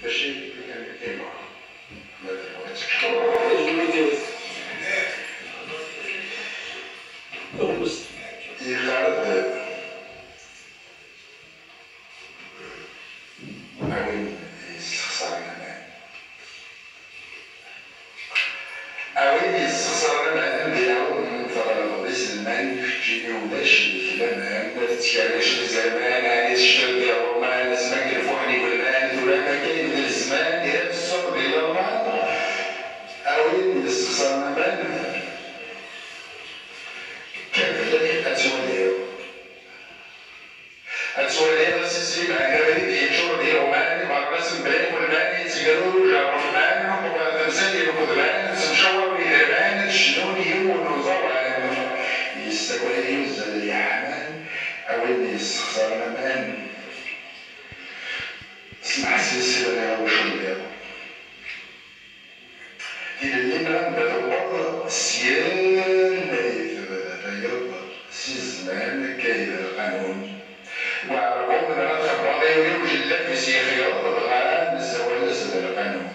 ماشي يعني كاينه أوين يستخسر المال أوين يستخسر المال ديالو من ترابيز المال جيني وداش الفلان ما تتكالش الزمان عايز الشرب ديالو ما لازم نكلفوحني بالمال ولا ما كاين من الزمان ديال السوق ديال المال أوين يستخسر المال كذلك أتولي سيسي معنا بدي يشور ديالو مالي برسم بلاك والمالي تقالوا جابوا المال وتمثال يركض مان تمشور إلى مان شنون يمون وزوان يستقبل يوزن يحمان أوين يستخسر مان اسمع سيسي ولا وشو ديالو إلى الإمام بدور سيان يتغير سيزمان كاين القانون وعرفوا من هذا الخبراني ويوجد في سيخياط الغرام الزواج القانون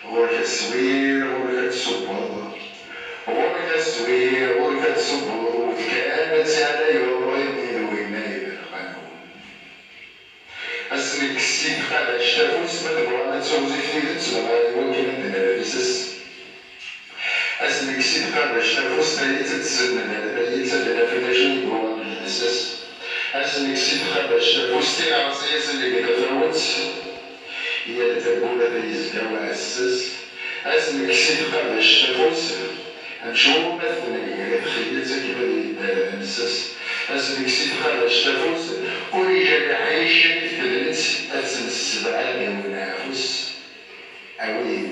هو التصوير هو التصبر هو التصوير هو التصبر وكانت هذا يوريني وينايب القانون اسمك السيد قال الشافوس مدبوع تسوزي في تسوى وكان عندنا بيسس اسمك السيد قال الشافوس تتسنى هذا يتسنى في الاشياء هو الاساس اسمك سيد خبر الشافوس تي عصيص اللي كتفوت هي تقول هذا يزكى وعسس اسمك سيد خبر الشافوس نشوف مثلا تخيلت كيما نسس اسمك سيد خبر الشافوس ورجال عايش تفلت اسم السبعه ونافوس اوي